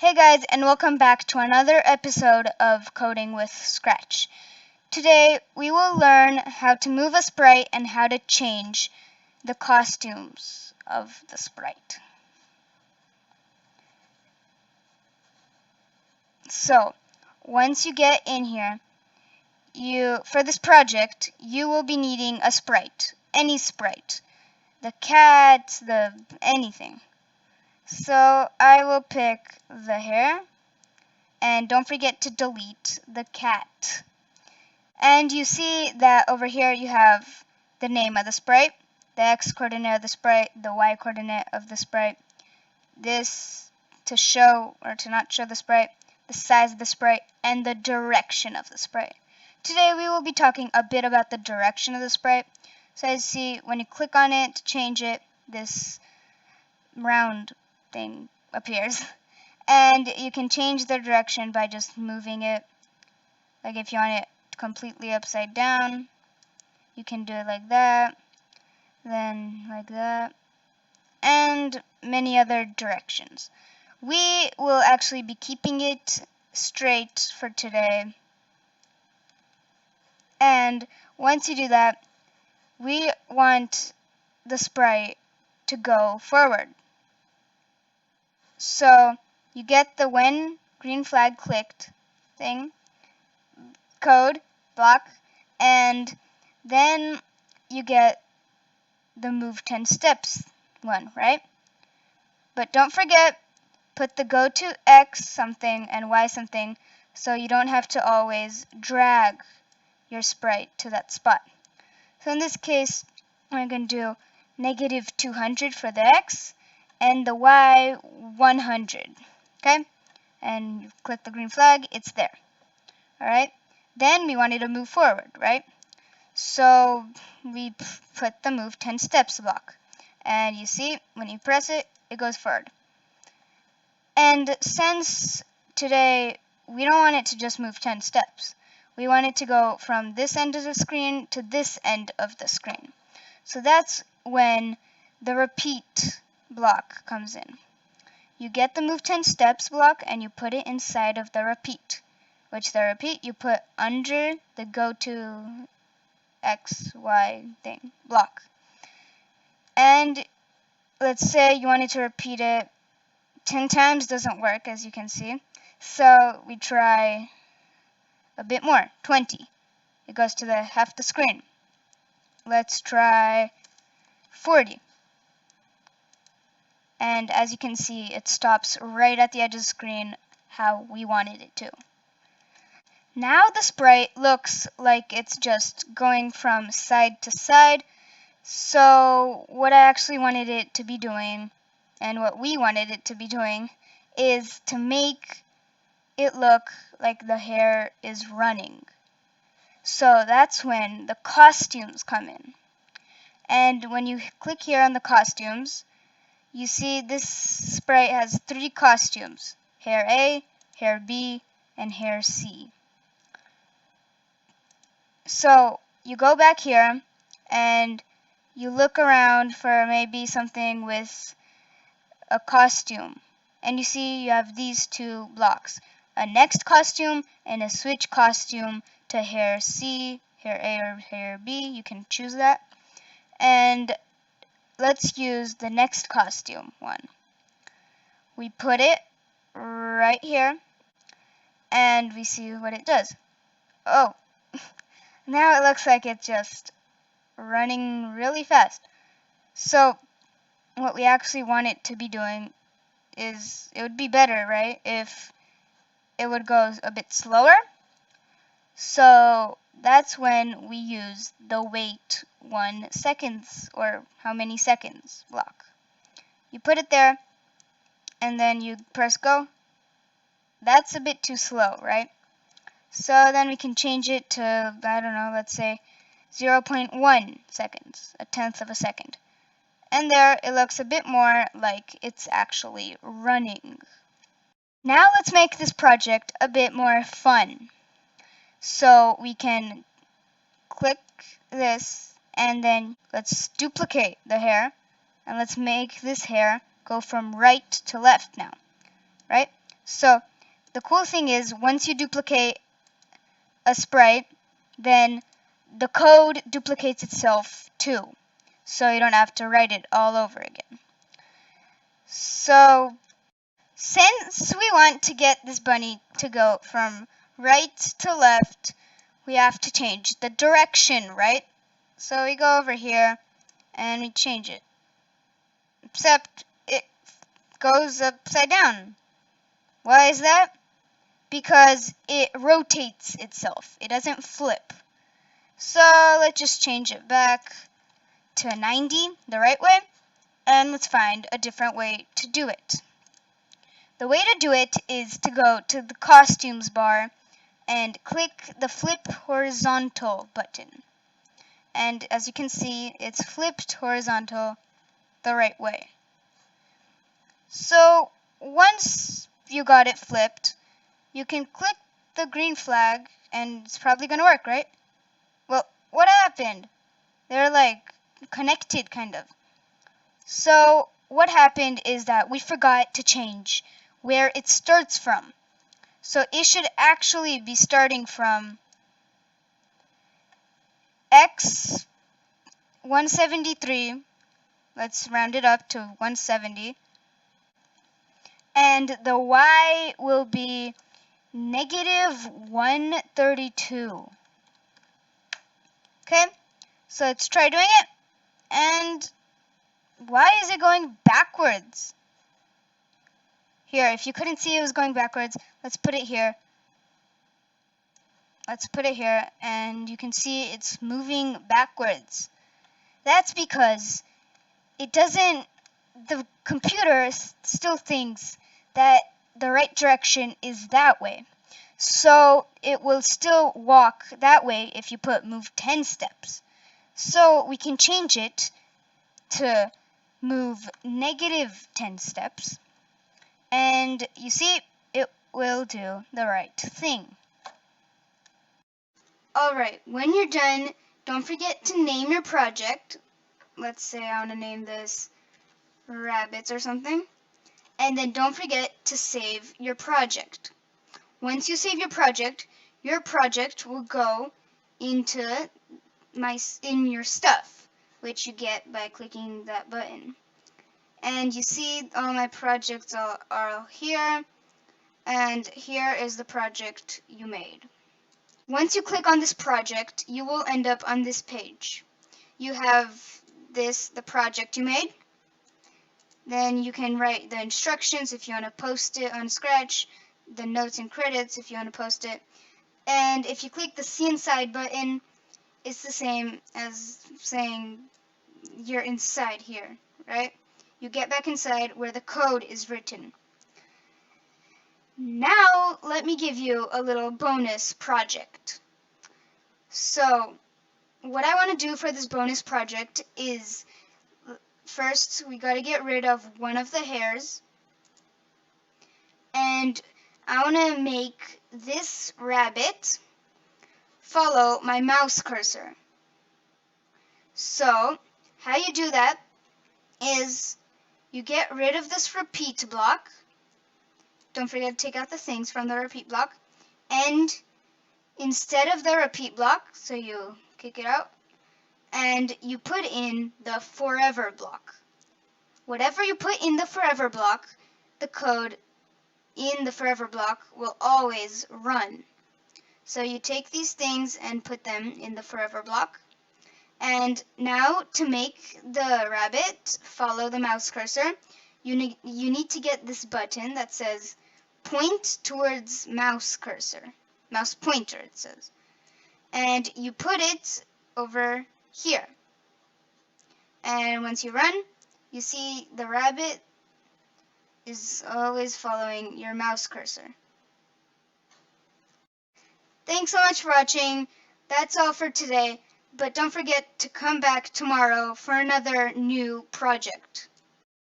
Hey guys, and welcome back to another episode of Coding with Scratch. Today we will learn how to move a sprite and how to change the costumes of the sprite. So, once you get in here, for this project, you will be needing a sprite, any sprite, the cat, anything. So I will pick the hair. And don't forget to delete the cat. And you see that over here you have the name of the sprite, the x coordinate of the sprite, the y coordinate of the sprite, this to show or to not show the sprite, the size of the sprite, and the direction of the sprite. Today we will be talking a bit about the direction of the sprite. So as you see, when you click on it to change it, this round thing appears. And you can change the direction by just moving it. Like if you want it completely upside down, you can do it like that, then like that, and many other directions. We will actually be keeping it straight for today. And once you do that, we want the sprite to go forward. So you get the when green flag clicked thing, code, block, and then you get the move 10 steps one, right? But don't forget, put the go to X something and Y something so you don't have to always drag your sprite to that spot. So in this case, we're going to do negative 200 for the X and the Y 100, okay? And you click the green flag, it's there. Alright, then we wanted to move forward, right? So we put the move 10 steps block. And you see, when you press it, it goes forward. And since today we don't want it to just move 10 steps, we want it to go from this end of the screen to this end of the screen. So that's when the repeat block comes in. You get the move 10 steps block and you put it inside of the repeat, which the repeat you put under the go to X, Y thing, block. And let's say you wanted to repeat it 10 times, doesn't work as you can see. So we try a bit more, 20. It goes to the half the screen. Let's try 40. And as you can see, it stops right at the edge of the screen how we wanted it to. Now the sprite looks like it's just going from side to side. So what I actually wanted it to be doing, and what we wanted it to be doing, is to make it look like the hair is running. So that's when the costumes come in. And when you click here on the costumes, you see this sprite has 3 costumes: hair A, hair B, and hair C. So you go back here and you look around for maybe something with a costume, and you see you have these 2 blocks, a next costume and a switch costume to hair C, hair A, or hair B. You can choose that. And let's use the next costume one. We put it right here and we see what it does. Oh, now it looks like it's just running really fast. So what we actually want it to be doing is, it would be better, right, if it would go a bit slower. So that's when we use the wait 1 seconds or how many seconds block. You put it there and then you press go. That's a bit too slow, right? So then we can change it to, I don't know, let's say 0.1 seconds, a tenth of a second. And there it looks a bit more like it's actually running. Now let's make this project a bit more fun. So we can click this and then let's duplicate the hair and let's make this hair go from right to left now, right? So the cool thing is once you duplicate a sprite, then the code duplicates itself too. So you don't have to write it all over again. So since we want to get this bunny to go from right to left, we have to change the direction, right? So we go over here and we change it. Except it goes upside down. Why is that? Because it rotates itself. It doesn't flip. So let's just change it back to 90, the right way, and let's find a different way to do it. The way to do it is to go to the costumes bar and click the flip horizontal button. And as you can see, it's flipped horizontal the right way. So once you got it flipped, you can click the green flag and it's probably going to work, right? Well, what happened? They're like connected kind of. So what happened is that we forgot to change where it starts from. So it should actually be starting from X 173. Let's round it up to 170. And the Y will be negative 132. Okay, so let's try doing it. And why is it going backwards? Here, if you couldn't see it was going backwards, let's put it here. Let's put it here, and you can see it's moving backwards. That's because the computer still thinks that the right direction is that way. So it will still walk that way if you put move 10 steps. So we can change it to move negative 10 steps. And you see, it will do the right thing. Alright, when you're done, don't forget to name your project. Let's say I want to name this Rabbits or something. And then don't forget to save your project. Once you save your project will go into your stuff, which you get by clicking that button. And you see all my projects are here, and here is the project you made. Once you click on this project, you will end up on this page. You have the project you made. Then you can write the instructions if you want to post it on Scratch, the notes and credits if you want to post it. And if you click the See Inside button, it's the same as saying you're inside here, right? You get back inside where the code is written. Now, let me give you a little bonus project. So, what I want to do for this bonus project is, first, we got to get rid of one of the hairs. And I want to make this rabbit follow my mouse cursor. So, how you do that is you get rid of this repeat block. Don't forget to take out the things from the repeat block. And instead of the repeat block, so you kick it out, and you put in the forever block. Whatever you put in the forever block, the code in the forever block will always run. So you take these things and put them in the forever block. And now to make the rabbit follow the mouse cursor, you need to get this button that says point towards mouse cursor. Mouse pointer, it says. And you put it over here. And once you run, you see the rabbit is always following your mouse cursor. Thanks so much for watching. That's all for today, but don't forget to come back tomorrow for another new project.